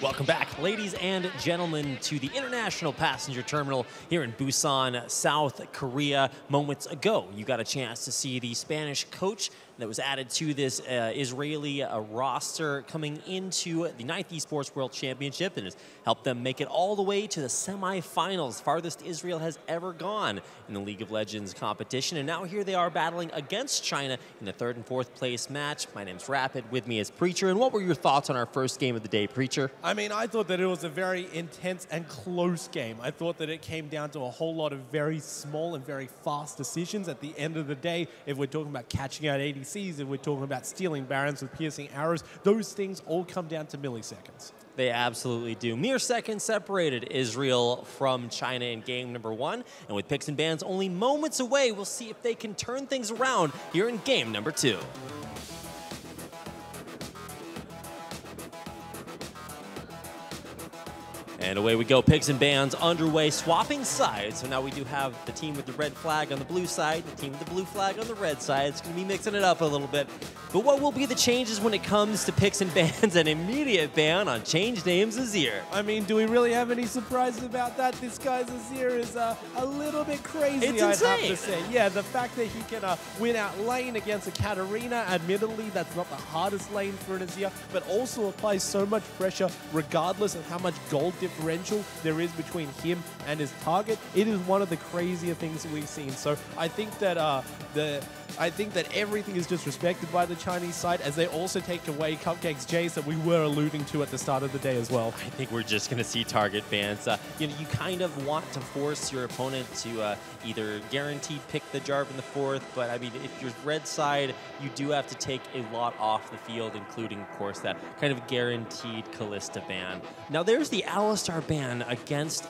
Welcome back, ladies and gentlemen, to the International Passenger Terminal here in Busan, South Korea. Moments ago, you got a chance to see the Spanish coach that was added to this Israeli roster coming into the 9th Esports World Championship and has helped them make it all the way to the semifinals, farthest Israel has ever gone in the League of Legends competition. And now here they are battling against China in the 3rd and 4th place match. My name's Rapid, with me is Preacher. And what were your thoughts on our first game of the day, Preacher? I mean, I thought that it was a very intense and close game. I thought that it came down to a whole lot of very small and very fast decisions. At the end of the day, if we're talking about catching out ADCs, if we're talking about stealing Barons with piercing arrows, those things all come down to milliseconds. They absolutely do. Mere seconds separated Israel from China in game number 1. And with picks and bans only moments away, we'll see if they can turn things around here in game number 2. And away we go, picks and bans underway, swapping sides. So now we do have the team with the red flag on the blue side, the team with the blue flag on the red side. It's going to be mixing it up a little bit. But what will be the changes when it comes to picks and bans? An immediate ban on Change Names Azir. I mean, do we really have any surprises about that? This guy's Azir is a little bit crazy, It's I'd insane. have to say. Yeah, the fact that he can win out lane against a Katarina, admittedly, that's not the hardest lane for an Azir, but also applies so much pressure regardless of how much gold differential there is between him and his target. It is one of the crazier things that we've seen. So I think that everything is disrespected by the Chinese side, as they also take away Cupcake's Jace that we were alluding to at the start of the day as well. I think we're just going to see target bans. You kind of want to force your opponent to either guaranteed pick the Jarv in the 4th, but I mean, if you're red side, you do have to take a lot off the field, including, of course, that kind of guaranteed Callista ban. Now, there's the Alistar ban against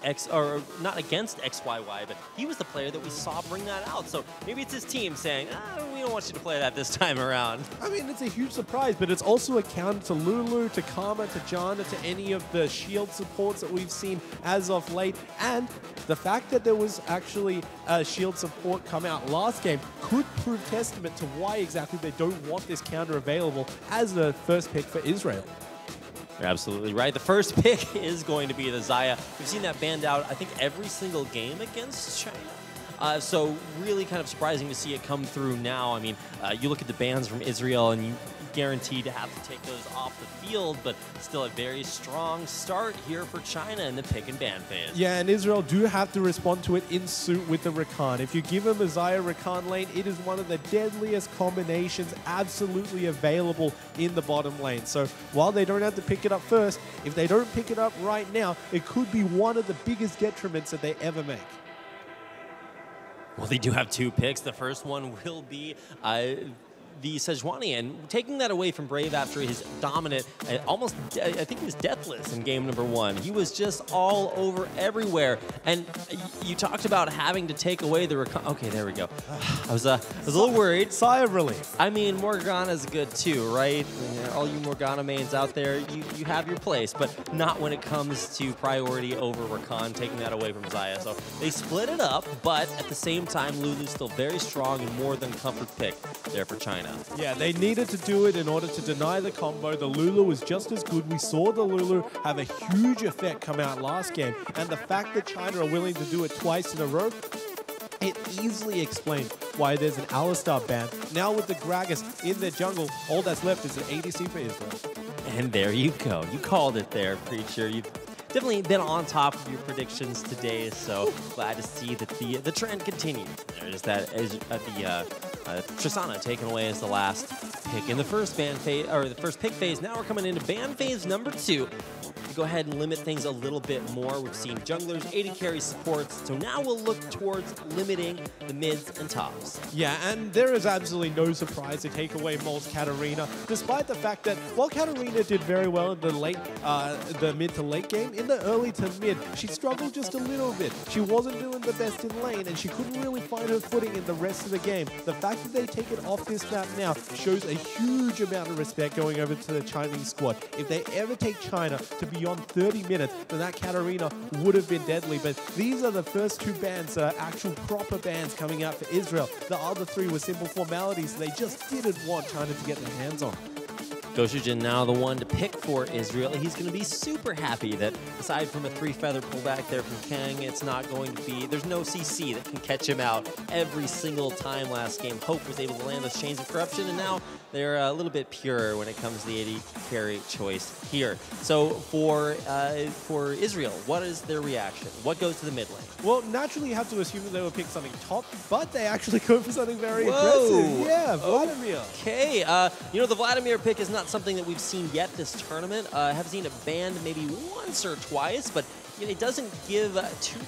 not against XYY, but he was the player that we saw bring that out. So maybe it's his team saying, we don't want you to play that this time around. I mean, it's a huge surprise, but it's also a counter to Lulu, to Karma, to Janna, to any of the shield supports that we've seen as of late. And the fact that there was actually a shield support come out last game could prove testament to why exactly they don't want this counter available as the first pick for Israel. You're absolutely right. The first pick is going to be the Xayah. We've seen that banned out, I think, every single game against China. So really kind of surprising to see it come through now. I mean, you look at the bans from Israel and you guaranteed to have to take those off the field, but still a very strong start here for China in the pick and ban phase. Yeah, and Israel do have to respond to it in suit with the Rakan. If you give him a Xayah Rakan lane, it is one of the deadliest combinations absolutely available in the bottom lane. So while they don't have to pick it up first, if they don't pick it up right now, it could be one of the biggest detriments that they ever make. Well, they do have 2 picks. The first one will be the Sejuani, and taking that away from Brave after his dominant, almost, I think he was deathless in game number 1. He was just all over everywhere. And you talked about having to take away the okay, there we go. I was a little worried. Sigh of relief. I mean, Morgana's good too, right? All you Morgana mains out there, you have your place, but not when it comes to priority over Rakan, taking that away from Xayah. So they split it up, but at the same time, Lulu's still very strong and more than comfort pick there for China. Yeah, they needed to do it in order to deny the combo. The Lulu was just as good. We saw the Lulu have a huge effect come out last game, and the fact that China are willing to do it twice in a row, it easily explains why there's an Alistar ban. Now with the Gragas in the jungle, all that's left is an ADC for Israel. And there you go. You called it there, Preacher. You've definitely been on top of your predictions today, so glad to see that the trend continues. There's that Tristana taken away as the last pick in the first ban phase, or the first pick phase. Now we're coming into ban phase number 2. To go ahead and limit things a little bit more. We've seen junglers, AD carry supports, so now we'll look towards limiting the mids and tops. Yeah, and there is absolutely no surprise to take away Mol's Katarina, despite the fact that while Katarina did very well in the mid to late game, in the early to mid, she struggled just a little bit. She wasn't doing the best in lane, and she couldn't really find her footing in the rest of the game. The fact that they take it off this map now shows a huge amount of respect going over to the Chinese squad. If they ever take China to beyond 30 minutes, then that Katarina would have been deadly. But these are the first 2 bans that are actual proper bans coming out for Israel. The other 3 were simple formalities they just didn't want China to get their hands on. Goshujin now the one to pick for Israel. He's going to be super happy that aside from a 3-feather pullback there from Kang, it's not going to be, there's no CC that can catch him out every single time last game. Hope was able to land those chains of corruption, and now they're a little bit purer when it comes to the AD carry choice here. So for Israel, what is their reaction? What goes to the mid lane? Well, naturally you have to assume that they would pick something top, but they actually go for something very aggressive. Yeah, Vladimir. Okay, you know, the Vladimir pick is not something that we've seen yet this tournament. I have seen it banned maybe once or twice, but you know, it doesn't give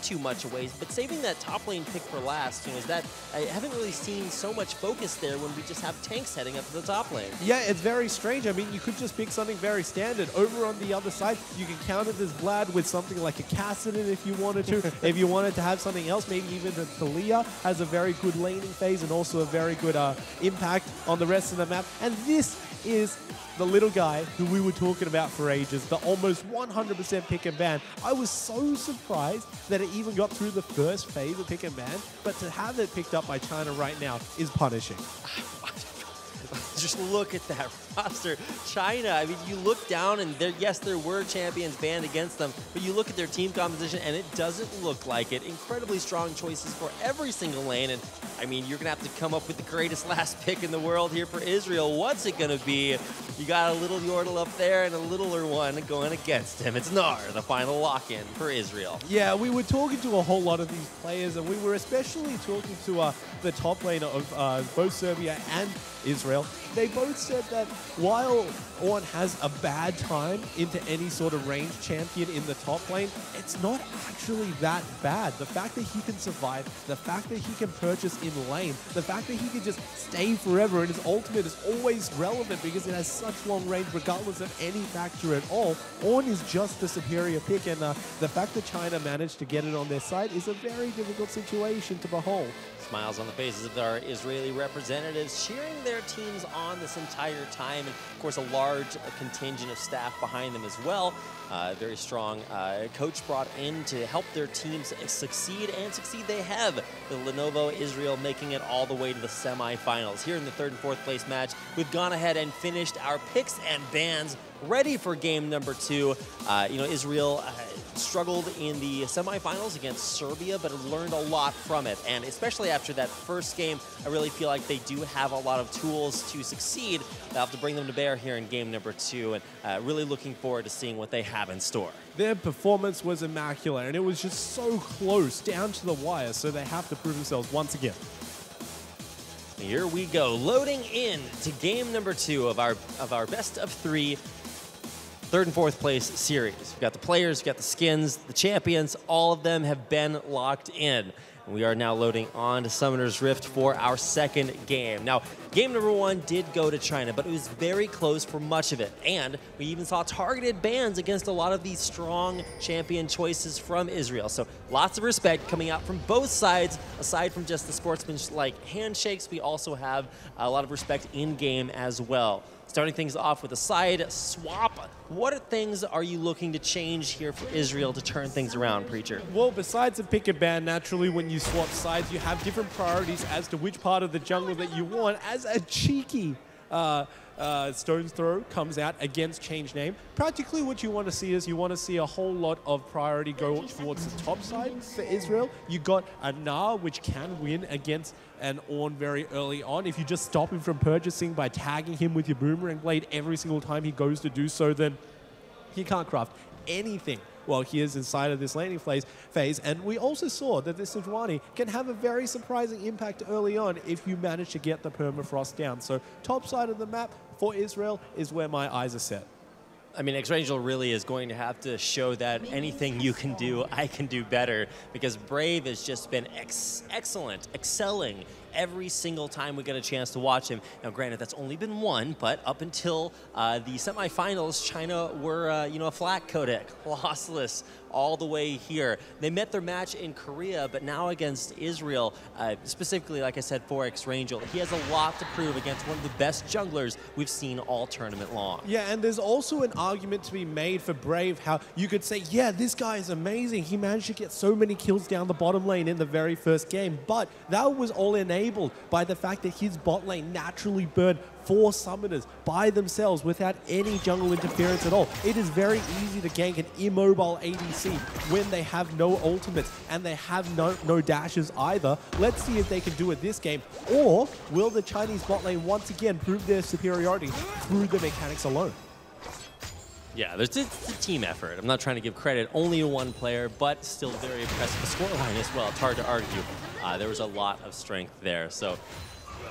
too much away. But saving that top lane pick for last, you know, is that I haven't really seen so much focus there when we just have tanks heading up to the top lane. Yeah, it's very strange. I mean, you could just pick something very standard. Over on the other side, you can counter this Vlad with something like a Kassadin if you wanted to. If you wanted to have something else, maybe even the Thalia has a very good laning phase and also a very good impact on the rest of the map. And this is the little guy who we were talking about for ages, the almost 100% pick and ban. I was so surprised that it even got through the first phase of pick and ban, but to have it picked up by China right now is punishing. Just look at that roster. China, I mean, you look down and yes, there were champions banned against them, but you look at their team composition and it doesn't look like it. Incredibly strong choices for every single lane, and I mean, you're going to have to come up with the greatest last pick in the world here for Israel. What's it going to be? You got a little Yordle up there and a littler one going against him. It's Nar, the final lock-in for Israel. Yeah, we were talking to a whole lot of these players, and we were especially talking to the top laner of both Serbia and Israel. They both said that while Ornn has a bad time into any sort of ranged champion in the top lane, it's not actually that bad. The fact that he can survive, the fact that he can purchase in lane, the fact that he can just stay forever, and his ultimate is always relevant because it has such long range regardless of any factor at all. Ornn is just the superior pick, and the fact that China managed to get it on their side is a very difficult situation to behold. Smiles on the faces of our Israeli representatives cheering their teams on this entire time, and of course a large contingent of staff behind them as well. Very strong coach brought in to help their teams succeed, and succeed they have. The Lenovo Israel making it all the way to the semifinals. Here in the 3rd and 4th place match, we've gone ahead and finished our picks and bans, ready for game number 2. You know, Israel struggled in the semifinals against Serbia, but learned a lot from it. And especially after that first game, I really feel like they do have a lot of tools to succeed. They'll have to bring them to bear here in game number 2, and really looking forward to seeing what they have in store. Their performance was immaculate, and it was just so close, down to the wire, so they have to prove themselves once again. Here we go, loading in to game number 2 of our best of 3 3rd and 4th place series. We've got the players, we've got the skins, the champions, all of them have been locked in. And we are now loading on to Summoner's Rift for our 2nd game. Now, game number 1 did go to China, but it was very close for much of it. And we even saw targeted bans against a lot of these strong champion choices from Israel. So lots of respect coming out from both sides. Aside from just the sportsman-like handshakes, we also have a lot of respect in-game as well. Starting things off with a side swap. What things are you looking to change here for Israel to turn things around, Preacher? Well, besides a pick and ban, naturally when you swap sides, you have different priorities as to which part of the jungle that you want. As a cheeky Stone's Throw comes out against Change Name, practically what you want to see is you want to see a whole lot of priority go towards the top side for Israel. You got a Nar, which can win against an Ornn very early on. If you just stop him from purchasing by tagging him with your Boomerang Blade every single time he goes to do so, then he can't craft anything while he is inside of this laning phase. And we also saw that this Sejuani can have a very surprising impact early on if you manage to get the permafrost down. So top side of the map for Israel is where my eyes are set. I mean, Xrangel really is going to have to show that anything you can do, I can do better, because Brave has just been excellent, excelling every single time we get a chance to watch him. Now, granted, that's only been one, but up until the semifinals, China were, you know, a flat codec, lossless all the way here. They met their match in Korea, but now against Israel, specifically, like I said, for Xrangel, he has a lot to prove against one of the best junglers we've seen all tournament long. Yeah, and there's also an argument to be made for Brave, how you could say, yeah, this guy is amazing. He managed to get so many kills down the bottom lane in the very first game, but that was all enabled enabled by the fact that his bot lane naturally burned 4 summoners by themselves without any jungle interference at all. It is very easy to gank an immobile ADC when they have no ultimates and they have no dashes either. Let's see if they can do it this game, or will the Chinese bot lane once again prove their superiority through the mechanics alone? Yeah, it's a team effort. I'm not trying to give credit only to one player, but still very impressive. The scoreline as well, it's hard to argue. There was a lot of strength there. So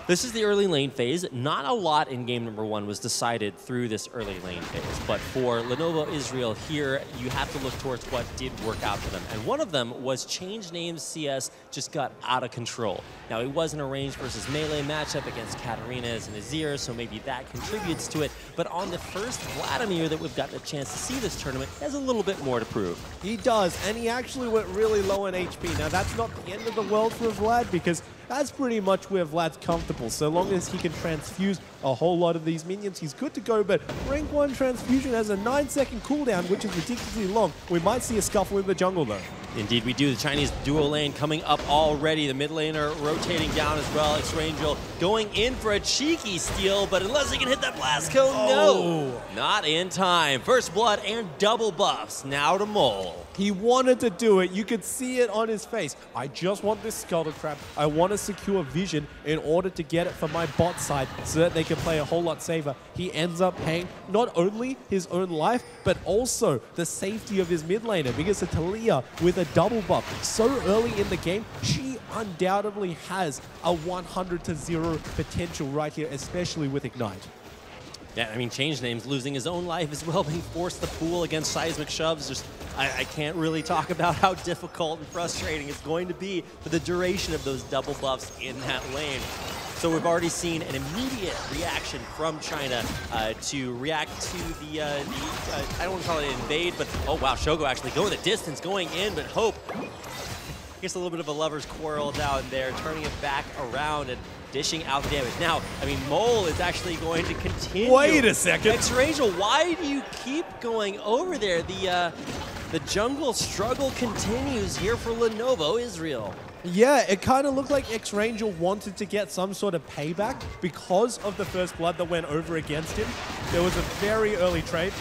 this is the early lane phase. Not a lot in game number 1 was decided through this early lane phase. But for Lenovo Israel here, you have to look towards what did work out for them. And one of them was change names CS just got out of control. Now, it wasn't a range versus melee matchup against Katarina's and Azir, so maybe that contributes to it. But on the first Vladimir that we've gotten a chance to see this tournament, has a little bit more to prove. He does, and he actually went really low in HP. Now, that's not the end of the world for Vlad, because that's pretty much where Vlad's comfortable. So long as he can transfuse a whole lot of these minions, he's good to go. But rank 1 transfusion has a 9-second cooldown, which is ridiculously long. We might see a scuffle in the jungle, though. Indeed, we do. The Chinese duo lane coming up already. The mid laner rotating down as well. X-Rangel going in for a cheeky steal, but unless he can hit that blast cone, no. Not in time. First blood and double buffs. Now to Mole. He wanted to do it. You could see it on his face. I just want this Scuttle Crab. I want to secure vision in order to get it from my bot side so that they can play a whole lot safer. He ends up paying not only his own life, but also the safety of his mid laner, because of Talia with a double buff so early in the game, she undoubtedly has a 100-0 potential right here, especially with Ignite. Yeah, I mean, change names, losing his own life as well, being forced to pool against seismic shoves. Just, I can't really talk about how difficult and frustrating it's going to be for the duration of those double buffs in that lane. So we've already seen an immediate reaction from China to react to the I don't want to call it invade, but oh wow, Shogo actually going the distance, going in, but Hope, I guess a little bit of a lover's quarrel down there, turning it back around and dishing out the damage. Now, I mean, Mole is actually going to continue. Wait a second. X-Rangel, why do you keep going over there? The jungle struggle continues here for Lenovo Israel. Yeah, it kind of looked like X-Rangel wanted to get some sort of payback because of the first blood that went over against him. There was a very early trade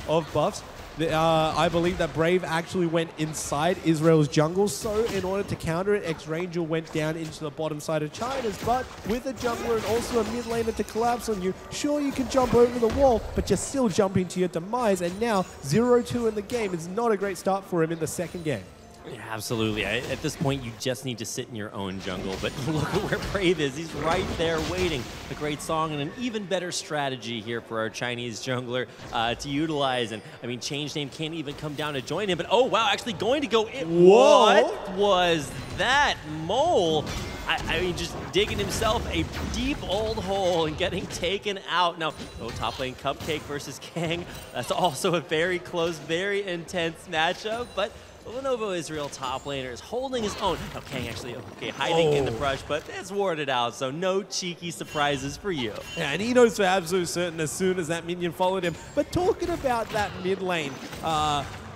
of buffs. I believe that Brave actually went inside Israel's jungle, so in order to counter it, X-Rangel went down into the bottom side of China's, but with a jungler and also a mid laner to collapse on you, sure, you can jump over the wall, but you're still jumping to your demise, and now 0-2 in the game is not a great start for him in the second game. Yeah, absolutely. At this point, you just need to sit in your own jungle. But look at where Brave is. He's right there waiting. A great song and an even better strategy here for our Chinese jungler to utilize. And, I mean, Change Name can't even come down to join him. But, oh, wow, actually going to go in. Whoa. What was that? Mole, I mean, just digging himself a deep old hole and getting taken out. Now, no top lane Cupcake versus Kang. That's also a very close, very intense matchup. But Lenovo Israel top laner is holding his own. Now, Kang actually, okay, hiding in the brush, but it's warded out, so no cheeky surprises for you. Yeah, and he knows for absolute certain as soon as that minion followed him. But talking about that mid lane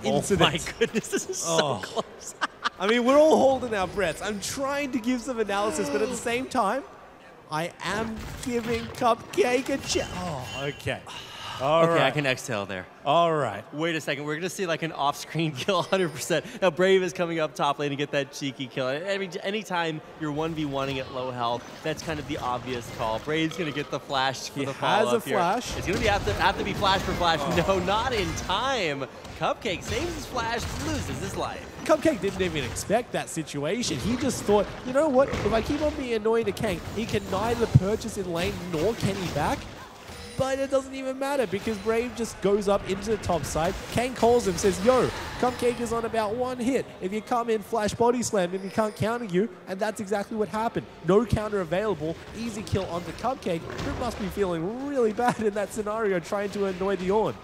incident. Oh my goodness, this is so close. I mean, we're all holding our breaths. I'm trying to give some analysis, but at the same time, I am giving Cupcake a chance. Oh, okay. All right. I can exhale there. All right. Wait a second. We're going to see like an off-screen kill 100%. Now, Brave is coming up top lane to get that cheeky kill. I mean, anytime you're 1v1ing at low health, that's kind of the obvious call. Brave's going to get the flash for the follow-up here. He has a flash. It's going to have to be flash for flash. No, not in time. Cupcake saves his flash, loses his life. Cupcake didn't even expect that situation. He just thought, you know what? If I keep on being annoying to Kang, he can neither purchase in lane nor can he back. But it doesn't even matter because Brave just goes up into the top side. Kang calls him, says, yo, Cupcake is on about one hit. If you come in, flash body slam him, he can't counter you. And that's exactly what happened. No counter available. Easy kill onto Cupcake, who must be feeling really bad in that scenario, trying to annoy the Ornn.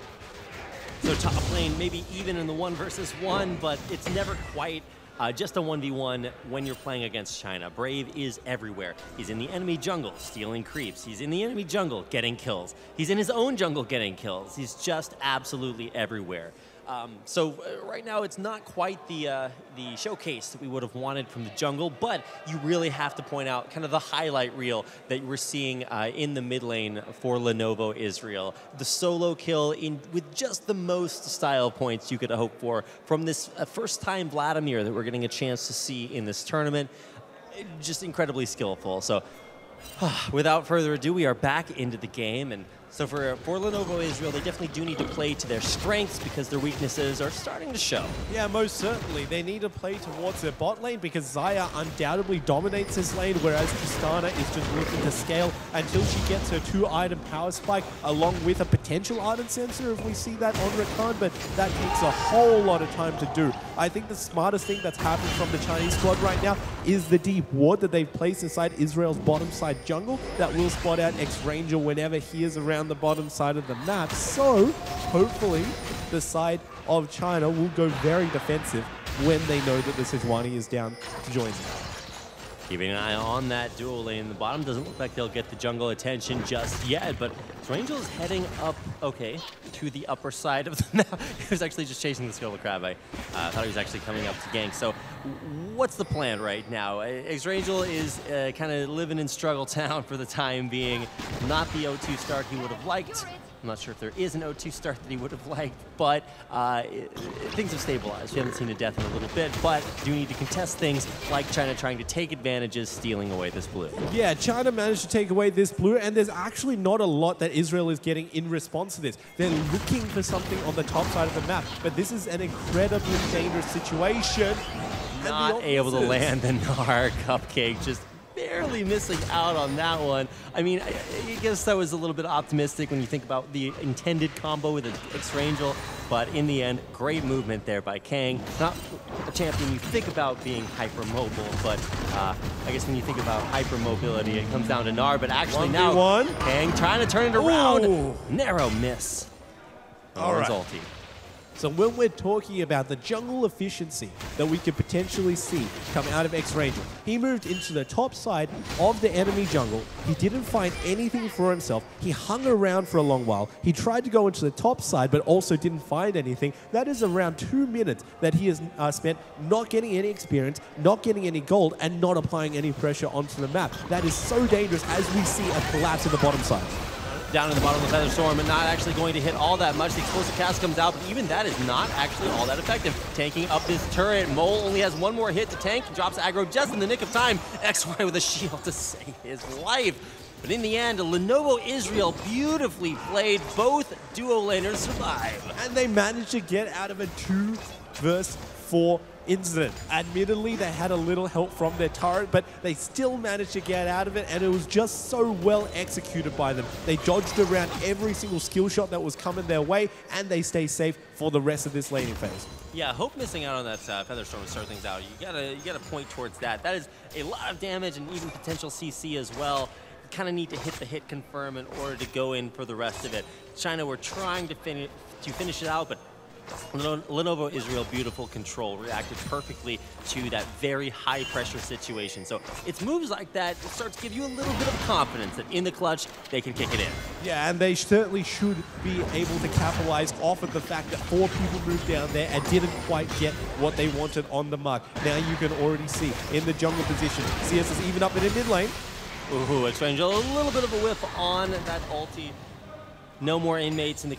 So top lane, maybe even in the 1 versus 1, but it's never quite just a 1v1 when you're playing against China. Brave is everywhere. He's in the enemy jungle, stealing creeps. He's in the enemy jungle, getting kills. He's in his own jungle, getting kills. He's just absolutely everywhere. Right now, it's not quite the showcase that we would have wanted from the jungle, but you really have to point out kind of the highlight reel that we're seeing in the mid lane for Lenovo Israel. The solo kill with just the most style points you could hope for from this first-time Vladimir that we're getting a chance to see in this tournament. Just incredibly skillful. So without further ado, we are back into the game, and so for Lenovo Israel, they definitely do need to play to their strengths because their weaknesses are starting to show. Yeah, most certainly. They need to play towards their bot lane because Xayah undoubtedly dominates this lane, whereas Tristana is just looking to scale until she gets her 2-item power spike along with a potential Ardent Sensor if we see that on Rakan, but that takes a whole lot of time to do. I think the smartest thing that's happened from the Chinese squad right now is the deep ward that they've placed inside Israel's bottom side jungle that will spot out X-Ranger whenever he is around the bottom side of the map. So hopefully the side of China will go very defensive when they know that the Sejuani is down to join them. Keeping an eye on that dual lane in the bottom. Doesn't look like they'll get the jungle attention just yet, but Angel is heading up, okay, to the upper side of the map. He was actually just chasing the Skull Crab. I thought he was actually coming up to gank. So what's the plan right now? X-Rangel is kind of living in Struggle Town for the time being. Not the O2 start he would have liked. I'm not sure if there is an O2 start that he would have liked, but things have stabilized. We haven't seen a death in a little bit, but do need to contest things like China trying to take advantages, stealing away this blue. Yeah, China managed to take away this blue, and there's actually not a lot that Israel is getting in response to this. They're looking for something on the top side of the map, but this is an incredibly dangerous situation. Not able to land the Gnar Cupcake, just barely missing out on that one. I mean, I guess that was a little bit optimistic when you think about the intended combo with an X-Rangel, but in the end, great movement there by Kang. Not a champion you think about being hypermobile, but I guess when you think about hypermobility, it comes down to Gnar, but actually now Kang trying to turn it around. Ooh. Narrow miss. All right. Ulti. So when we're talking about the jungle efficiency that we could potentially see come out of X-Ranger, he moved into the top side of the enemy jungle. He didn't find anything for himself. He hung around for a long while. He tried to go into the top side, but also didn't find anything. That is around 2 minutes that he has spent not getting any experience, not getting any gold, and not applying any pressure onto the map. That is so dangerous as we see a collapse in the bottom side. Down in the bottom of the Feather Storm and not actually going to hit all that much. The explosive cast comes out, but even that is not actually all that effective. Tanking up this turret. Mole only has one more hit to tank. Drops aggro just in the nick of time. XY with a shield to save his life. But in the end, Lenovo Israel beautifully played. Both duo laners survive. And they managed to get out of a 2 versus 4 incident. Admittedly, they had a little help from their turret, but they still managed to get out of it, and it was just so well executed by them. They dodged around every single skill shot that was coming their way, and they stay safe for the rest of this laning phase. Yeah, Hope missing out on that Feather Storm to start things out. You gotta point towards that. That is a lot of damage and even potential CC as well. You kind of need to hit the hit confirm in order to go in for the rest of it. China were trying to finish it out, but Lenovo Israel, beautiful control, reacted perfectly to that very high pressure situation. So it's moves like that that starts to give you a little bit of confidence that in the clutch, they can kick it in. Yeah, and they certainly should be able to capitalize off of the fact that 4 people moved down there and didn't quite get what they wanted on the mark. Now you can already see in the jungle position, CS is even up in the mid lane. Ooh, X-Ranger, a little bit of a whiff on that ulti. No more inmates in the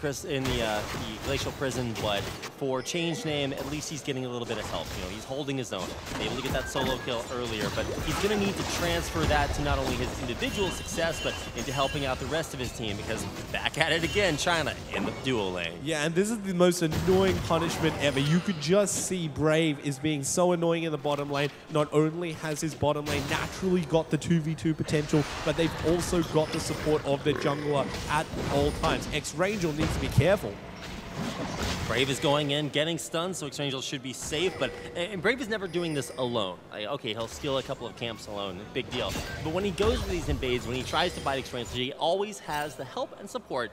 glacial prison, but for change name, at least he's getting a little bit of help. You know, he's holding his own. Able to get that solo kill earlier, but he's going to need to transfer that to not only his individual success, but into helping out the rest of his team, because back at it again, China in the duo lane. Yeah, and this is the most annoying punishment ever. You could just see Brave is being so annoying in the bottom lane. Not only has his bottom lane naturally got the 2v2 potential, but they've also got the support of the jungler at all times. X-Rangel needs to be careful. Brave is going in, getting stunned, so X-Rangel should be safe, but and Brave is never doing this alone. Like, okay, he'll steal a couple of camps alone, big deal. But when he goes for these invades, when he tries to fight X-Rangel, he always has the help and support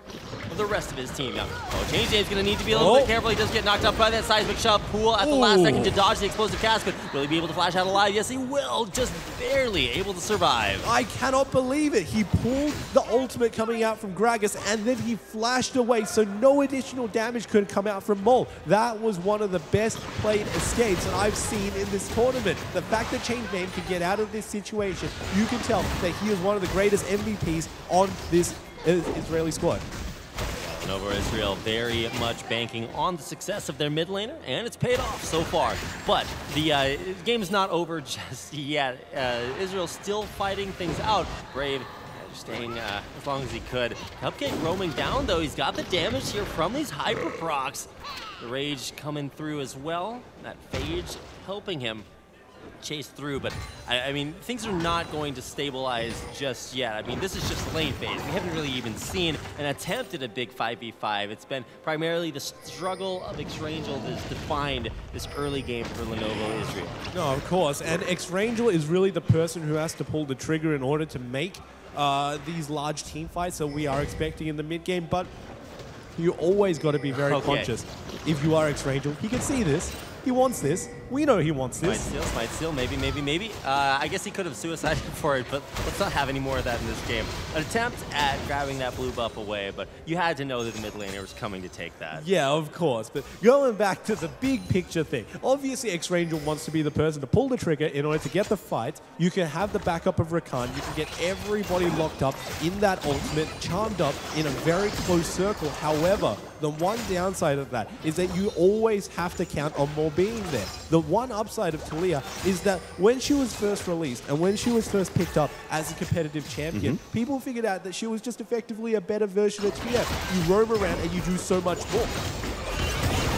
of the rest of his team. Now, Change Dave's going to need to be a little bit careful. He does get knocked up by that seismic shove. Pool at the last second to dodge the explosive cast, but will he be able to flash out alive? Yes, he will, just barely able to survive. I cannot believe it. He pulled the ultimate coming out from Gragas, and then he flashed away, so no additional damage damage could come out from Mole. That was one of the best played escapes that I've seen in this tournament. The fact that Changeman can get out of this situation, you can tell that he is one of the greatest MVPs on this Israeli squad. Lenovo Israel very much banking on the success of their mid laner, and it's paid off so far. But the game is not over just yet. Israel's still fighting things out. Brave staying as long as he could. Cupcake roaming down, though. He's got the damage here from these hyper procs. The rage coming through as well. That phage helping him chase through, but I mean, things are not going to stabilize just yet. I mean, this is just lane phase. We haven't really even seen an attempt at a big 5v5. It's been primarily the struggle of Xrangel that's defined this early game for Lenovo Israel. No, of course, and Xrangel is really the person who has to pull the trigger in order to make these large team fights that we are expecting in the mid game, but you always got to be very conscious. If you are Xrangel, he can see this. He wants this. We know he wants this. Might steal, maybe. I guess he could have suicided for it, but let's not have any more of that in this game. An attempt at grabbing that blue buff away, but you had to know that the mid laner was coming to take that. Yeah, of course. But going back to the big picture thing, obviously Xrangel wants to be the person to pull the trigger in order to get the fight. You can have the backup of Rakan. You can get everybody locked up in that ultimate, charmed up in a very close circle. However, the one downside of that is that you always have to count on more being there. The one upside of Talia is that when she was first released and when she was first picked up as a competitive champion, people figured out that she was just effectively a better version of TF. You roam around and you do so much more.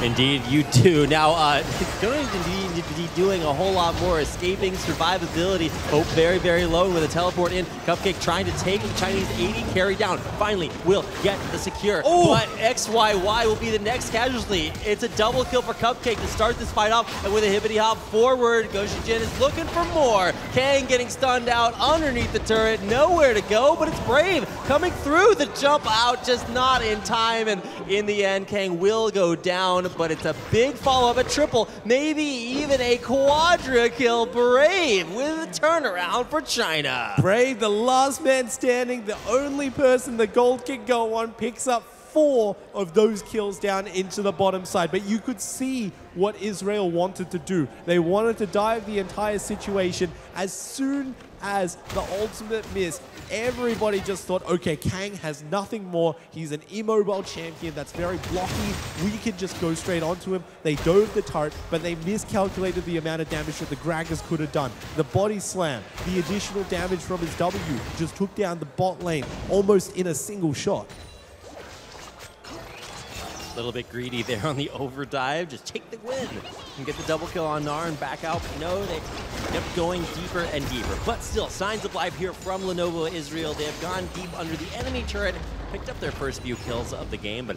Indeed, you do. Now, going to be doing a whole lot more escaping, survivability. Hope very, very low with a teleport in. Cupcake trying to take the Chinese 80 carry down. Finally, will get the secure. But XYY will be the next casualty. It's a double kill for Cupcake to start this fight off. And with a hippity hop forward, Goshijin is looking for more. Kang getting stunned out underneath the turret. Nowhere to go, but it's Brave coming through the jump out, just not in time. And in the end, Kang will go down. But it's a big follow-up, a triple, maybe even a quadra kill. Brave with a turnaround for China. Brave, the last man standing, the only person the gold can go on, picks up 4 of those kills down into the bottom side. But you could see what Israel wanted to do. They wanted to dive the entire situation. As soon as the ultimate miss, everybody just thought, okay, Kang has nothing more. He's an immobile champion that's very blocky. We can just go straight onto him. They dove the turret, but they miscalculated the amount of damage that the Gragas could have done. The body slam, the additional damage from his W just took down the bot lane almost in a single shot. A little bit greedy there on the overdive. Just take the win and get the double kill on Gnar and back out. But no, they kept going deeper and deeper. But still, signs of life here from Lenovo Israel. They have gone deep under the enemy turret, picked up their first few kills of the game. But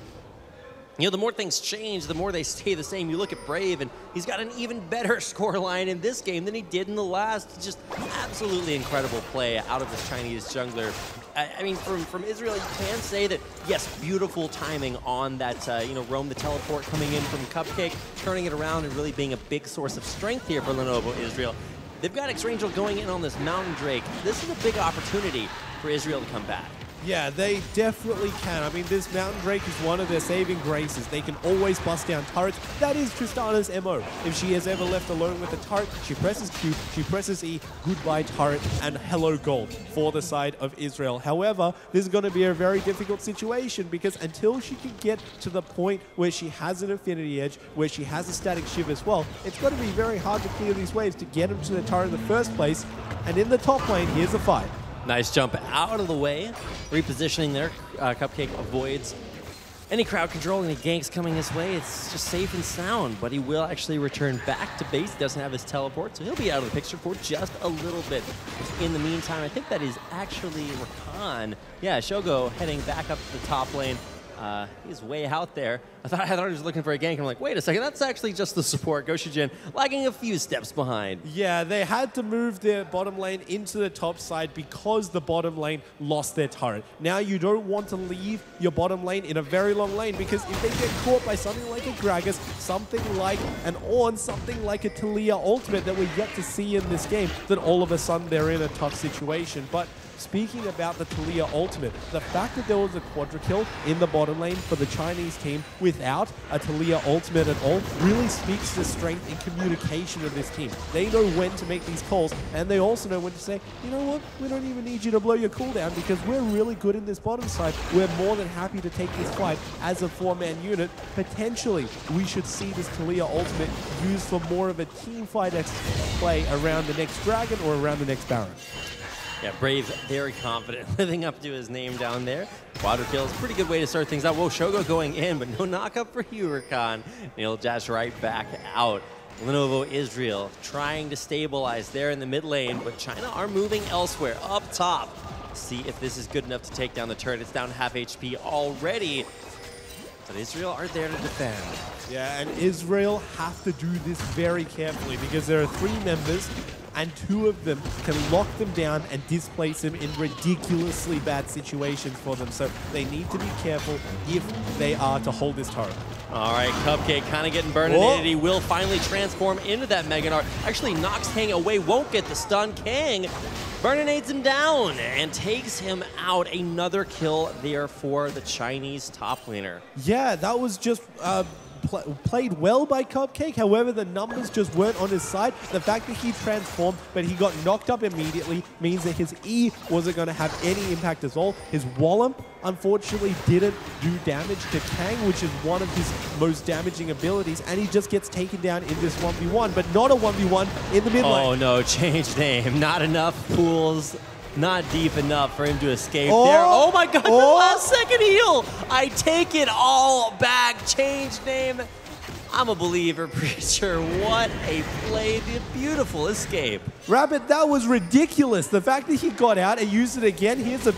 you know, the more things change, the more they stay the same. You look at Brave, and he's got an even better scoreline in this game than he did in the last. Just absolutely incredible play out of this Chinese jungler. I mean, from Israel, you can say that, yes, beautiful timing on that, roam the teleport coming in from Cupcake, turning it around and really being a big source of strength here for Lenovo Israel. They've got Xrangel going in on this Mountain Drake. This is a big opportunity for Israel to come back. Yeah, they definitely can. I mean, this Mountain Drake is one of their saving graces. They can always bust down turrets. That is Tristana's MO. If she is ever left alone with a turret, she presses Q, she presses E, goodbye turret, and hello gold for the side of Israel. However, this is going to be a very difficult situation because until she can get to the point where she has an Affinity Edge, where she has a Static Shiv as well, it's going to be very hard to clear these waves to get them to the turret in the first place. And in the top lane, here's the fight. Nice jump out of the way. Repositioning there. Cupcake avoids any crowd control, any ganks coming his way. It's just safe and sound, but he will actually return back to base. He doesn't have his teleport, so he'll be out of the picture for just a little bit. In the meantime, I think that is actually Rakan. Yeah, Shogo heading back up to the top lane. He's way out there. I thought he was looking for a gank. I'm like, wait a second, that's actually just the support. Goshijin lagging a few steps behind. Yeah, they had to move their bottom lane into the top side because the bottom lane lost their turret. Now you don't want to leave your bottom lane in a very long lane because if they get caught by something like a Gragas, something like an Ornn, something like a Talia ultimate that we're yet to see in this game, then all of a sudden they're in a tough situation. But speaking about the Taliyah ultimate, the fact that there was a quadra kill in the bottom lane for the Chinese team without a Taliyah ultimate at all really speaks to strength in communication of this team. They know when to make these calls, and they also know when to say, you know what, we don't even need you to blow your cooldown because we're really good in this bottom side. We're more than happy to take this fight as a 4-man unit. Potentially, we should see this Taliyah ultimate used for more of a team fight play around the next dragon or around the next Baron. Yeah, Brave, very confident, living up to his name down there. Quadra kills, pretty good way to start things out. Whoa, Shogo going in, but no knockup for Huracan. He'll dash right back out. Lenovo Israel trying to stabilize there in the mid lane, but China are moving elsewhere, up top. See if this is good enough to take down the turret. It's down half HP already, but Israel are there to defend. Yeah, and Israel have to do this very carefully because there are 3 members and 2 of them can lock them down and displace them in ridiculously bad situations for them. So they need to be careful if they are to hold this turret. All right, Cupcake kind of getting burned in. He will finally transform into that Mega Gnar. Actually knocks Kang away, won't get the stun. Kang burninates him down and takes him out. Another kill there for the Chinese top laner. Yeah, that was just played well by Cupcake. However, the numbers just weren't on his side. The fact that he transformed, but he got knocked up immediately, means that his E wasn't going to have any impact at all. His Wallum, unfortunately, didn't do damage to Kang, which is one of his most damaging abilities, and he just gets taken down in this 1v1, but not a 1v1 in the mid lane. Oh no, change name. Not enough pools. Not deep enough for him to escape there. Oh my god, the last second heal! I take it all back. Change name. I'm a believer, Preacher. What a play. The beautiful escape. Rabbit, that was ridiculous. The fact that he got out and used it again. Here's a...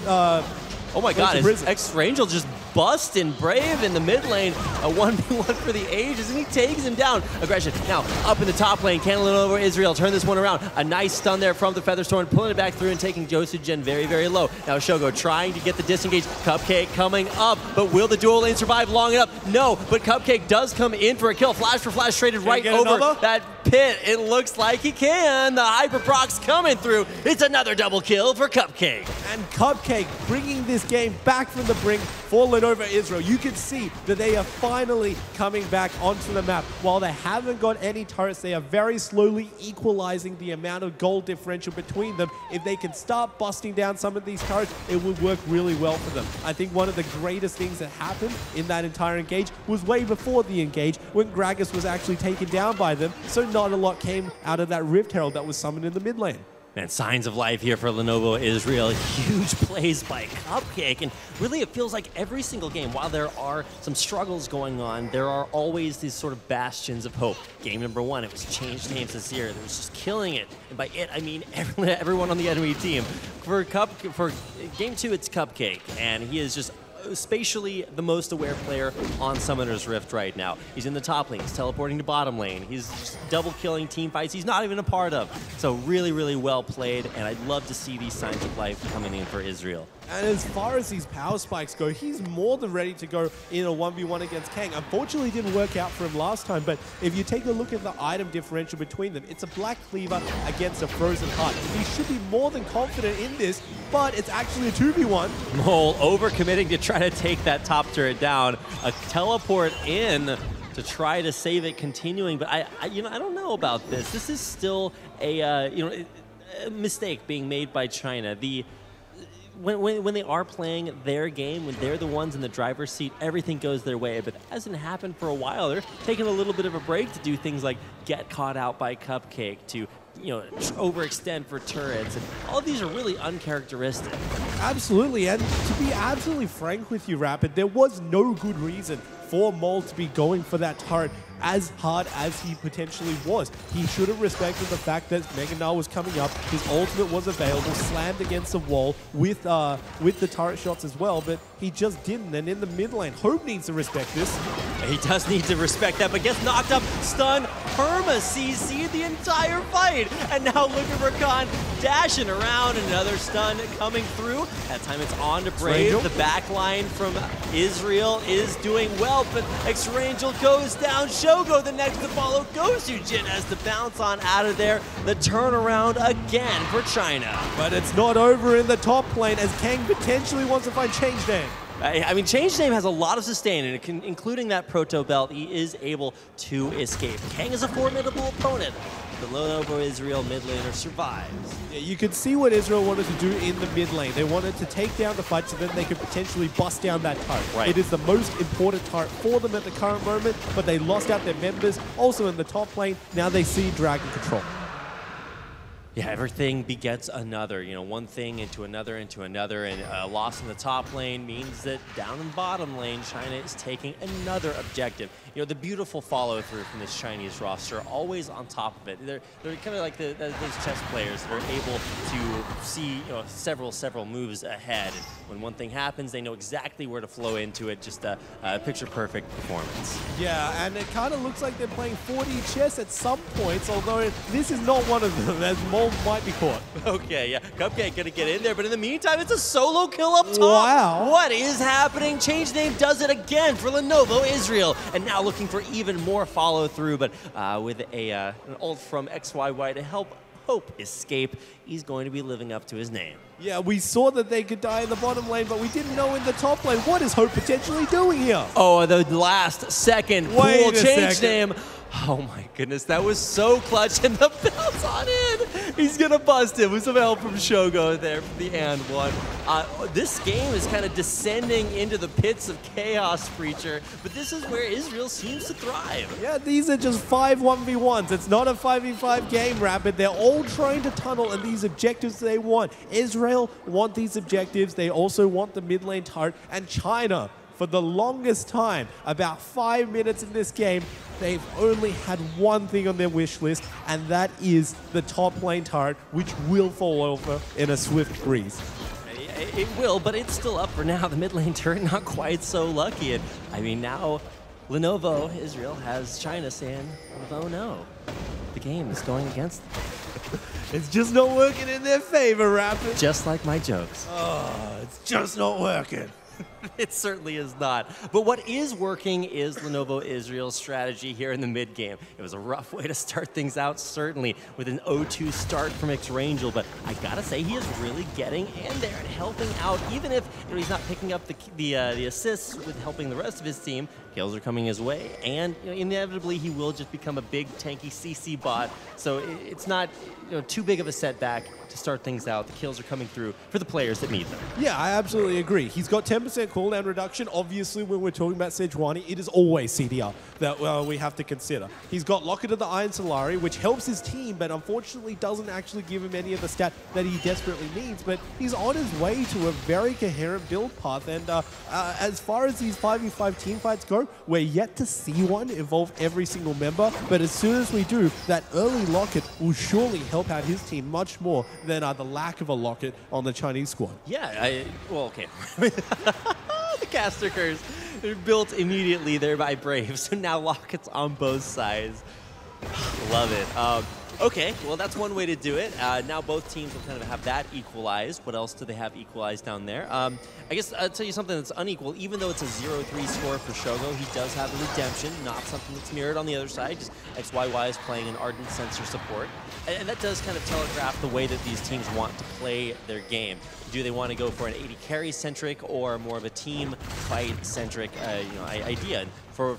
oh my god, his X-Rangel just busting Brave in the mid lane. A 1v1 for the ages, and he takes him down. Aggression now up in the top lane. Cantaloupe over Israel. Turn this one around. A nice stun there from the Featherstorm, pulling it back through and taking Josugen very, very low. Now Shogo trying to get the disengage. Cupcake coming up, but will the dual lane survive long enough? No, but Cupcake does come in for a kill. Flash for flash traded right over that pit. It looks like he can. The Hyper Proc's coming through. It's another double kill for Cupcake. And Cupcake bringing this game back from the brink for Lenovo Israel. You can see that they are finally coming back onto the map. While they haven't got any turrets, they are very slowly equalizing the amount of gold differential between them. If they can start busting down some of these turrets, it would work really well for them. I think one of the greatest things that happened in that entire engage was way before the engage, when Gragas was actually taken down by them, so not a lot came out of that Rift Herald that was summoned in the mid lane. And signs of life here for Lenovo Israel. Huge plays by Cupcake. And really, it feels like every single game, while there are some struggles going on, there are always these sort of bastions of hope. Game number 1, it was changed names this year. It was just killing it. And by it, I mean everyone on the enemy team. For game 2, it's Cupcake. And he is just spatially the most aware player on Summoner's Rift right now. He's in the top lane, he's teleporting to bottom lane, he's just double killing team fights he's not even a part of. So really, really well played, and I'd love to see these signs of life coming in for Israel. And as far as these power spikes go, he's more than ready to go in a 1v1 against Kang. Unfortunately, it didn't work out for him last time, but if you take a look at the item differential between them, it's a Black Cleaver against a Frozen Heart. He should be more than confident in this, but it's actually a 2v1. Mole overcommitting to try to take that top turret down. A teleport in to try to save it, continuing, but I don't know about this. This is still a a mistake being made by China. When they are playing their game, when they're the ones in the driver's seat, everything goes their way. But that hasn't happened for a while. They're taking a little bit of a break to do things like get caught out by Cupcake, to overextend for turrets. And all of these are really uncharacteristic. Absolutely, and to be absolutely frank with you, Rapid, there was no good reason for Mole to be going for that turret as hard as he potentially was. He should have respected the fact that Mega Gnar was coming up, his ultimate was available, slammed against the wall with the turret shots as well, but he just didn't. And in the mid lane, Hope needs to respect this. He does need to respect that, but gets knocked up, stun, perma-CC the entire fight. And now look at Rakan dashing around, another stun coming through. That time it's on to Brave. The back line from Israel is doing well, but X-Rangel goes down. Shogo, the next to follow, goes to Jin, has to bounce on out of there. The turnaround again for China. But it's not over in the top lane as Kang potentially wants to find Change Name. I mean, Change Name has a lot of sustain, and including that Proto Belt, he is able to escape. Kang is a formidable opponent. The Lenovo Israel mid laner survives. Yeah, you could see what Israel wanted to do in the mid lane. They wanted to take down the fight so then they could potentially bust down that turret. Right. It is the most important turret for them at the current moment, but they lost out their members. Also in the top lane, now they see Dragon Control. Yeah, everything begets another. You know, one thing into another, and a loss in the top lane means that down in the bottom lane, China is taking another objective. You know, the beautiful follow-through from this Chinese roster, always on top of it. They're kind of like those chess players that are able to see, you know, several moves ahead. And when one thing happens, they know exactly where to flow into it. Just a picture-perfect performance. Yeah, and it kind of looks like they're playing 4D chess at some points, although this is not one of them, as Mole might be caught. Okay, yeah, Cupcake gonna get in there, but in the meantime, it's a solo kill up top. Wow. What is happening? Change Name does it again for Lenovo Israel, and now looking for even more follow through, but with an ult from XYY to help Hope escape, he's going to be living up to his name. Yeah, we saw that they could die in the bottom lane, but we didn't know in the top lane. What is Hope potentially doing here? Oh, the last second cool Change Name. Oh my goodness, that was so clutch, and the bounce on in. He's gonna bust it with some help from Shogo there for the and one. This game is kind of descending into the pits of chaos, Preacher, but this is where Israel seems to thrive. Yeah, these are just 5 1v1s. It's not a 5v5 game, Rapid. They're all trying to tunnel and these objectives they want. Israel want these objectives. They also want the mid lane turret, and China, for the longest time, about 5 minutes in this game, they've only had one thing on their wish list, and that is the top lane turret, which will fall over in a swift breeze. It will, but it's still up for now. The mid lane turret not quite so lucky. And I mean, now Lenovo Israel has China saying, oh no, the game is going against them. It's just not working in their favor, Rapid. Just like my jokes. Oh, it's just not working. It certainly is not. But what is working is Lenovo Israel's strategy here in the mid game. It was a rough way to start things out, certainly, with an 0-2 start from X-Rangel, but I gotta say, he is really getting in there and helping out, even if he's not picking up the assists with helping the rest of his team. Kills are coming his way, and inevitably he will just become a big tanky CC bot. So it's not too big of a setback to start things out. The kills are coming through for the players that need them. Yeah, I absolutely agree. He's got 10% cooldown reduction. Obviously, when we're talking about Sejuani, it is always CDR that we have to consider. He's got Locket of the Iron Solari, which helps his team, but unfortunately doesn't actually give him any of the stat that he desperately needs. But he's on his way to a very coherent build path. And as far as these 5v5 team fights go, we're yet to see one involve every single member. But as soon as we do, that early Locket will surely help out his team much more than the lack of a Locket on the Chinese squad. Yeah, well, okay. The caster curse, they're built immediately there by Brave, so now Locket's on both sides. Love it. Okay, well, that's one way to do it. Now both teams will kind of have that equalized. What else do they have equalized down there? I guess I'll tell you something that's unequal. Even though it's a 0-3 score for Shogo, he does have a redemption, not something that's mirrored on the other side. Just XYY is playing an Ardent Sensor support. And that does kind of telegraph the way that these teams want to play their game. Do they want to go for an 80 carry-centric or more of a team fight-centric idea? For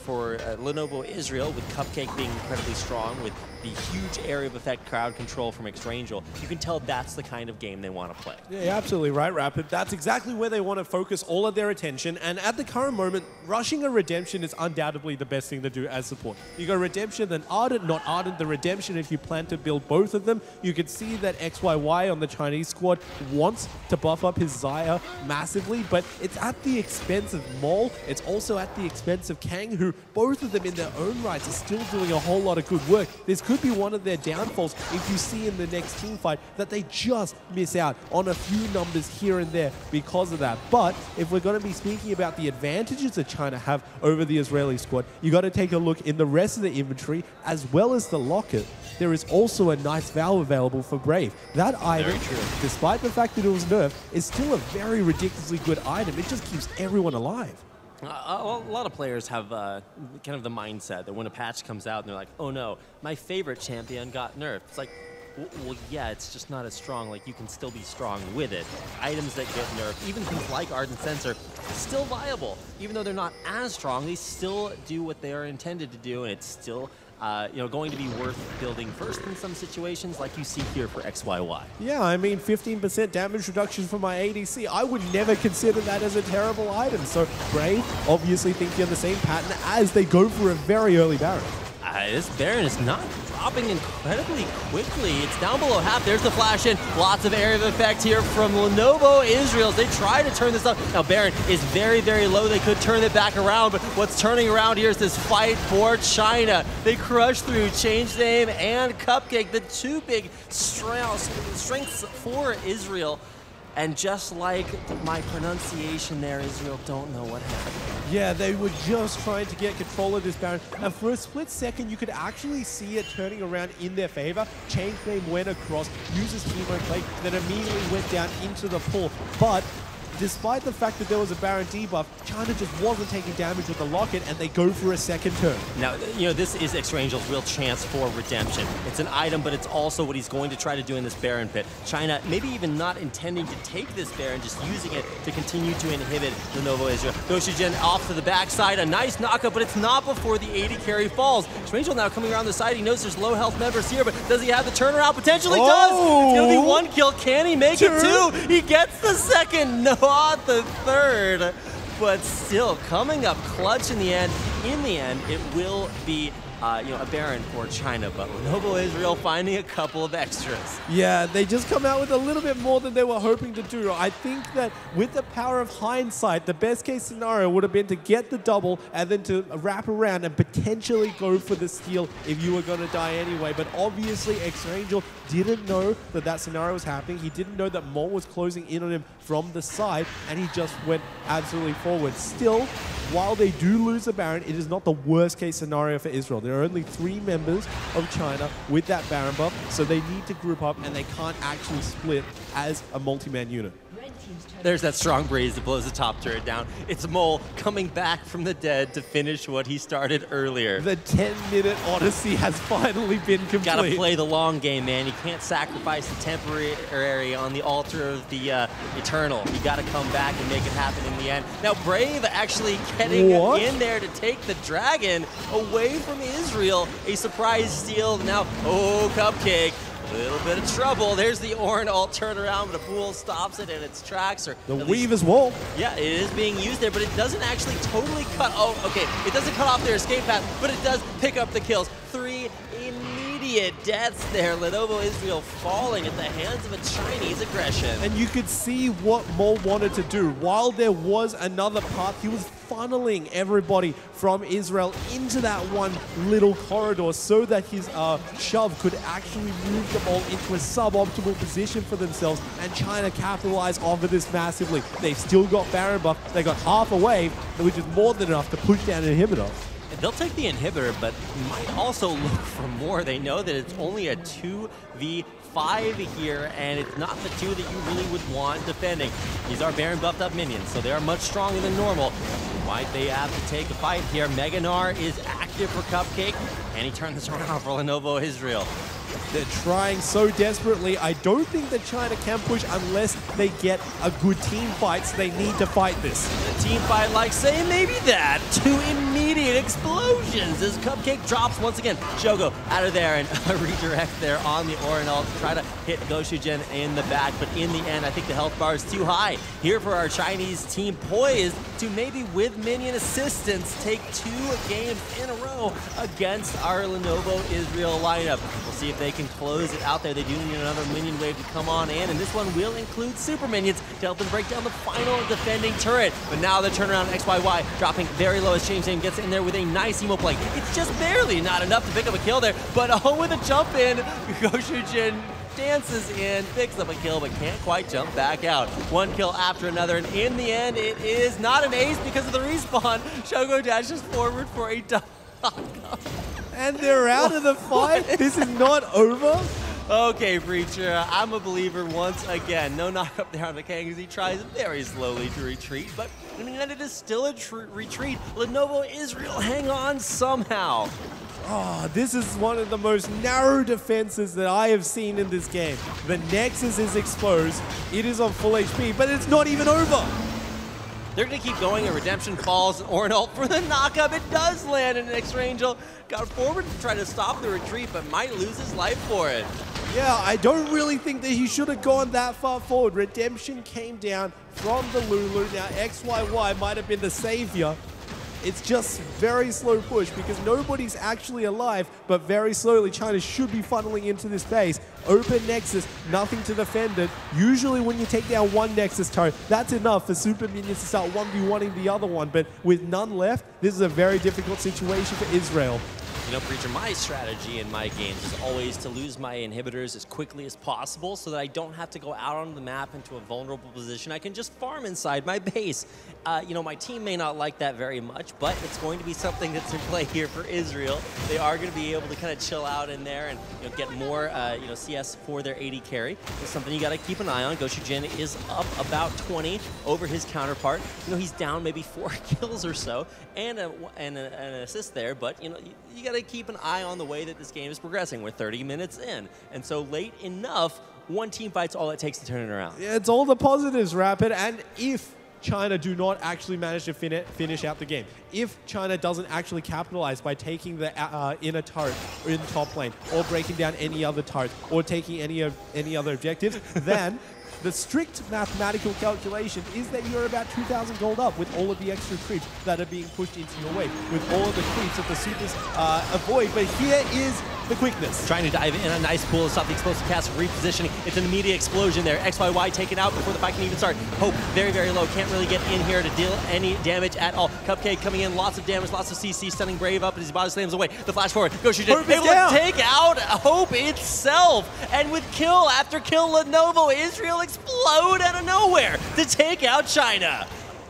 Lenovo Israel, with Cupcake being incredibly strong, with the huge area of effect crowd control from X-Rangel, you can tell that's the kind of game they want to play. Yeah, you're absolutely right, Rapid. That's exactly where they want to focus all of their attention. And at the current moment, rushing a Redemption is undoubtedly the best thing to do as support. You go Redemption, then Ardent, not Ardent. The Redemption, if you plan to build both of them, you can see that XYY on the Chinese squad wants to buff up his Xayah massively, but it's at the expense of Mole. It's also at the expense of Kang, who both of them in their own rights are still doing a whole lot of good work. This could be one of their downfalls if you see in the next team fight that they just miss out on a few numbers here and there because of that. But if we're going to be speaking about the advantages that China have over the Israeli squad, you got to take a look in the rest of the inventory as well as the locket. There is also a nice valve available for Brave. That item, despite the fact that it was nerfed, is still a very ridiculously good item. It just keeps everyone alive. A lot of players have kind of the mindset that when a patch comes out and they're like, oh no, my favorite champion got nerfed. It's like, well, yeah, it's just not as strong. Like, you can still be strong with it. Items that get nerfed, even things like Ardent Sensor, still viable. Even though they're not as strong, they still do what they are intended to do, and it's still going to be worth building first in some situations, like you see here for XYY. Yeah, I mean, 15% damage reduction for my ADC. I would never consider that as a terrible item. So Brave obviously thinking of the same pattern as they go for a very early Baron. This Baron is not dropping incredibly quickly. It's down below half. There's the flash in. Lots of area of effect here from Lenovo Israel. They try to turn this up. Now Baron is very, very low. They could turn it back around, but what's turning around here is this fight for China. They crush through Change Name and Cupcake, the two big strengths for Israel. And just like my pronunciation there, Israel don't know what happened. Yeah, they were just trying to get control of this Baron. And for a split second, you could actually see it turning around in their favor. Change Name went across, uses chemo plate, then immediately went down into the pool. But despite the fact that there was a Baron debuff, China just wasn't taking damage with the locket, and they go for a second turn. Now, this is X-Rangel's real chance for redemption. It's an item, but it's also what he's going to try to do in this Baron pit. China, maybe even not intending to take this Baron, just using it to continue to inhibit Lenovo Israel. Goshujin off to the backside, a nice knockup, but it's not before the 80 carry falls. X-Rangel now coming around the side. He knows there's low health members here, but does he have the turnaround? Potentially does. It's going to be one kill. Can he make it two? He gets the second. No. The third, but still coming up clutch in the end. In the end, it will be a Baron for China, but Lenovo Israel finding a couple of extras. Yeah, they just come out with a little bit more than they were hoping to do. I think that with the power of hindsight, the best case scenario would have been to get the double and then to wrap around and potentially go for the steal if you were going to die anyway. But obviously, X-Rangel didn't know that that scenario was happening. He didn't know that Maul was closing in on him from the side, and he just went absolutely forward. Still, while they do lose the Baron, it is not the worst case scenario for Israel. There are only 3 members of China with that Baron buff, so they need to group up and they can't actually split as a multi-man unit. There's that strong breeze that blows the top turret down. It's Mole coming back from the dead to finish what he started earlier. The 10-minute odyssey has finally been complete. Gotta play the long game, man. You can't sacrifice the temporary on the altar of the eternal. You gotta come back and make it happen in the end. Now Brave actually getting in there to take the dragon away from Israel. A surprise steal. Now, Cupcake. A little bit of trouble. There's the Orin ult turnaround, but a pool stops it in its tracks. Or the Weaver's Wall. Yeah, it is being used there, but it doesn't actually totally cut. Oh, okay. It doesn't cut off their escape path, but it does pick up the kills. 3 immediate deaths there. Lenovo Israel falling at the hands of a Chinese aggression. And you could see what Maul wanted to do. While there was another path, he was funneling everybody from Israel into that one little corridor so that his shove could actually move them all into a suboptimal position for themselves, and China capitalized off of this massively. They've still got Baron buff. They got half a wave, which is more than enough to push down an inhibitor. They'll take the inhibitor, but might also look for more. They know that it's only a 2v5 here, and it's not the 2 that you really would want defending. These are Baron buffed up minions, so they are much stronger than normal. Might they have to take a fight here? Meganar is active for Cupcake, and he turned this around for Lenovo Israel. They're trying so desperately. I don't think that China can push unless they get a good team fight, so they need to fight this. The team fight, like say maybe that. 2 immediate explosions as Cupcake drops once again. Shogo out of there and a redirect there on the Orin ult to try to hit Goshujin in the back, but in the end, I think the health bar is too high here for our Chinese team, poised to maybe with minion assistance take 2 games in a row against our Lenovo Israel lineup. We'll see if they can close it out there. They do need another minion wave to come on in, and this one will include super minions to help them break down the final defending turret. But now the turnaround XYY dropping very low as Change Name gets in there with a nice emo play. It's just barely not enough to pick up a kill there, but with a jump in, Goshujin dances in, picks up a kill, but can't quite jump back out. One kill after another, and in the end, it is not an ace because of the respawn. Shogo dashes forward for a double. And they're out of the fight? This is not over? Okay, Preacher, I'm a believer once again. No knock up there on the Kang as he tries very slowly to retreat, but in the end, it is still a retreat. Lenovo Israel hang on somehow. Oh, this is one of the most narrow defenses that I have seen in this game. The Nexus is exposed. It is on full HP, but it's not even over. They're going to keep going, and Redemption falls, or an ult for the knockup. It does land, and X-Rangel got forward to try to stop the retreat, but might lose his life for it. Yeah, I don't really think that he should have gone that far forward. Redemption came down from the Lulu. Now, XYY might have been the savior. It's just very slow push because nobody's actually alive, but very slowly China should be funneling into this base. Open Nexus, nothing to defend it. Usually when you take down one Nexus turret, that's enough for super minions to start 1v1ing the other one, but with none left, this is a very difficult situation for Israel. You know, Preacher, my strategy in my games is always to lose my inhibitors as quickly as possible so that I don't have to go out on the map into a vulnerable position. I can just farm inside my base. You know, my team may not like that very much, but it's going to be something that's in play here for Israel. They are going to be able to kind of chill out in there and get more CS for their AD carry. It's something you got to keep an eye on. Goshujin is up about 20 over his counterpart. You know, he's down maybe 4 kills or so and an assist there, but you got to keep an eye on the way that this game is progressing. We're 30 minutes in, and so late enough, one team fight's all it takes to turn it around. Yeah, it's all the positives, Rapid, and if China do not actually manage to finish out the game, if China doesn't actually capitalize by taking the inner turret in top lane, or breaking down any other turret, or taking any other objectives, then the strict mathematical calculation is that you're about 2,000 gold up with all of the extra creeps that are being pushed into your way, with all of the creeps that the supers avoid. But here is the quickness. Trying to dive in a nice pool to stop the explosive cast, repositioning. It's an immediate explosion there. XYY taken out before the fight can even start. Hope very, very low. Can't really get in here to deal any damage at all. Cupcake coming in, lots of damage, lots of CC, stunning Brave up, and his body slams away. The flash forward. Goshujin able to take out Hope itself. And with kill after kill, Lenovo Israel explode out of nowhere to take out China.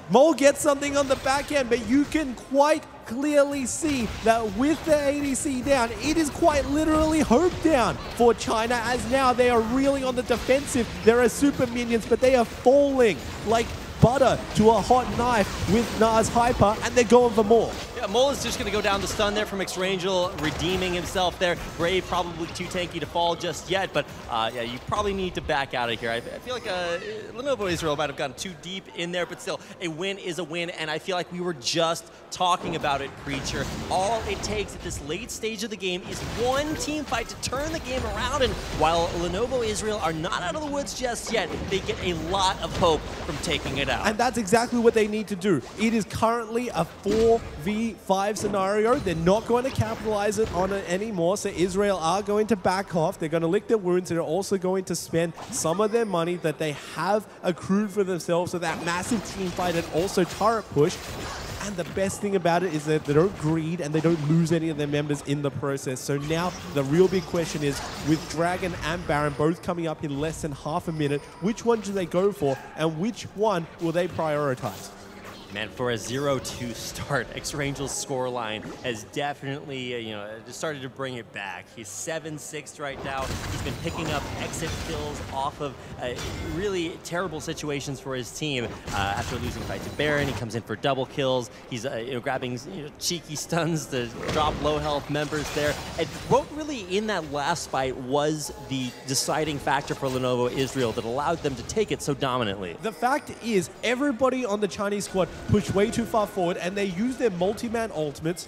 Mole gets something on the back end, but you can quite clearly see that with the ADC down, it is quite literally hope down for China, as now they are really on the defensive. There are super minions, but they are falling like butter to a hot knife with Nas Hyper, and they're going for more. Yeah, Mole is just going to go down the stun there from X-Rangel, redeeming himself there. Brave probably too tanky to fall just yet, but yeah, you probably need to back out of here. I feel like Lenovo Israel might have gone too deep in there, but still, a win is a win, and I feel like we were just talking about it, Preacher. All it takes at this late stage of the game is one team fight to turn the game around, and while Lenovo Israel are not out of the woods just yet, they get a lot of hope from taking it out. And that's exactly what they need to do. It is currently a 4v5 scenario. They're not going to capitalize on it anymore, so Israel are going to back off. They're going to lick their wounds. They're also going to spend some of their money that they have accrued for themselves, so that massive team fight and also turret push. And the best thing about it is that they don't greed and they don't lose any of their members in the process. So now the real big question is, with Dragon and Baron both coming up in less than half a minute, which one do they go for and which one will they prioritize? Man, for a 0-2 start, X-Rangel's scoreline has definitely, just started to bring it back. He's 7-6 right now. He's been picking up exit kills off of really terrible situations for his team. After losing fight to Baron, he comes in for double kills. He's grabbing cheeky stuns to drop low health members there. And what really in that last fight was the deciding factor for Lenovo Israel that allowed them to take it so dominantly? The fact is, everybody on the Chinese squad pushed way too far forward, and they used their multi-man ultimates,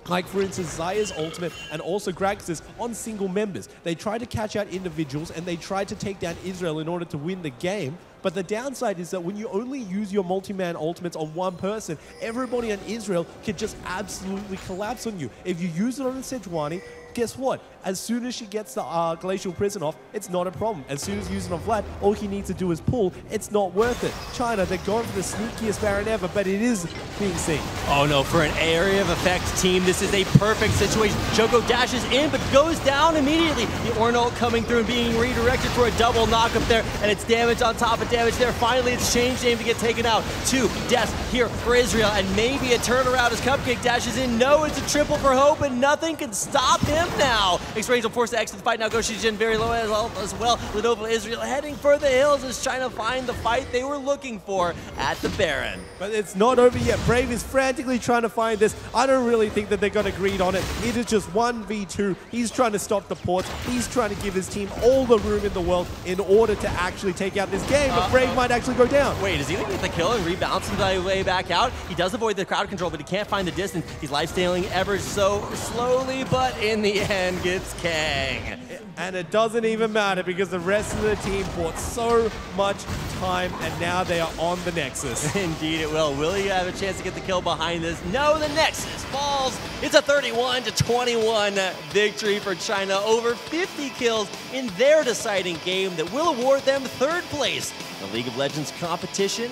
like for instance Zaya's ultimate and also Grax's, on single members. They tried to catch out individuals and they tried to take down Israel in order to win the game. But the downside is that when you only use your multi-man ultimates on one person, everybody on Israel can just absolutely collapse on you. If you use it on a Sejuani, guess what? As soon as she gets the Glacial Prison off, it's not a problem. As soon as you use it on Vlad, all he needs to do is pull. It's not worth it. China, they're going for the sneakiest Baron ever, but it is being seen. Oh no, for an area of effect team, this is a perfect situation. Choco dashes in, but goes down immediately. The Ornult coming through and being redirected for a double knock up there, and it's damage on top of damage there. Finally, it's changed name to get taken out. 2 deaths here for Israel, and maybe a turnaround as Cupcake dashes in. No, it's a triple for Hope, and nothing can stop him now. X-Rays will force to exit the fight. Now goes Shijin very low as well. Lenovo Israel heading for the hills is trying to find the fight they were looking for at the Baron. But it's not over yet. Brave is frantically trying to find this. I don't really think that they're going to agree on it. It is just 1v2. He's trying to stop the ports. He's trying to give his team all the room in the world in order to actually take out this game. But Brave might actually go down. Wait, is he going to get the kill and rebounce his way back out? He does avoid the crowd control, but he can't find the distance. He's lifestealing ever so slowly, but in the end gets Kang. And it doesn't even matter because the rest of the team bought so much time, and now they are on the Nexus. Indeed it will. Will he have a chance to get the kill behind this? No, the Nexus falls. It's a 31-21 victory for China. Over 50 kills in their deciding game that will award them 3rd place in the League of Legends competition.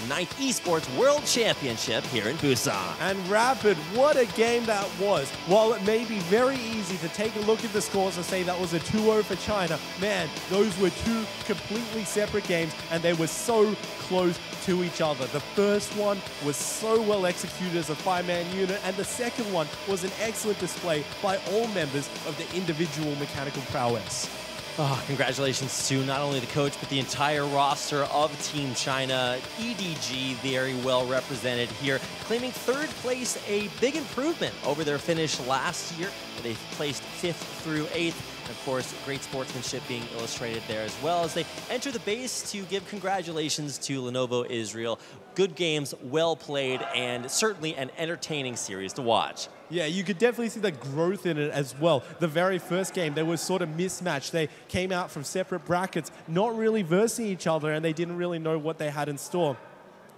9th Esports World Championship here in Busan. And Rapid, what a game that was. While it may be very easy to take a look at the scores and say that was a 2-0 for China, man, those were 2 completely separate games, and they were so close to each other. The first one was so well executed as a 5-man unit, and the second one was an excellent display by all members of the individual mechanical prowess. Oh, congratulations to not only the coach, but the entire roster of Team China. EDG very well represented here, claiming 3rd place, a big improvement over their finish last year. They placed 5th through 8th. And of course, great sportsmanship being illustrated there as well as they enter the base to give congratulations to Lenovo Israel. Good games, well played, and certainly an entertaining series to watch. Yeah, you could definitely see the growth in it as well. The very first game, they were sort of mismatched. They came out from separate brackets, not really versing each other, and they didn't really know what they had in store.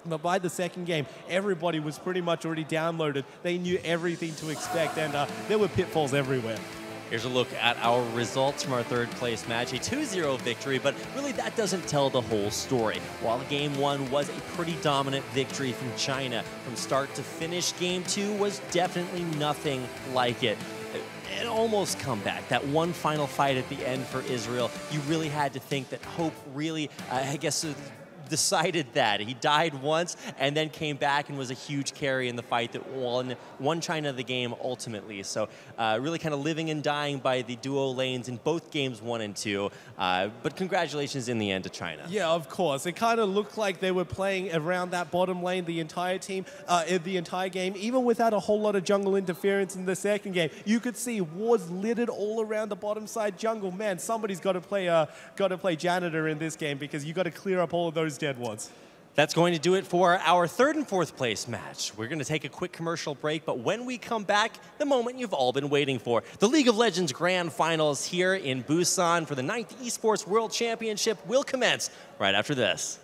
But by the second game, everybody was pretty much already downloaded. They knew everything to expect, and there were pitfalls everywhere. Here's a look at our results from our 3rd place match, a 2-0 victory, but really that doesn't tell the whole story. While Game 1 was a pretty dominant victory from China, from start to finish, Game 2 was definitely nothing like it. An almost comeback, that one final fight at the end for Israel, you really had to think that Hope really, decided that. He died once and then came back and was a huge carry in the fight that won China the game ultimately. So really kind of living and dying by the duo lanes in both games 1 and 2. But congratulations in the end to China. Yeah, of course. It kind of looked like they were playing around that bottom lane the entire team, the entire game, even without a whole lot of jungle interference in the second game. You could see wards littered all around the bottom side jungle. Man, somebody's got to play janitor in this game because you got to clear up all of those dead ones. That's going to do it for our 3rd and 4th place match. We're going to take a quick commercial break, but when we come back, the moment you've all been waiting for. The League of Legends Grand Finals here in Busan for the 9th Esports World Championship will commence right after this.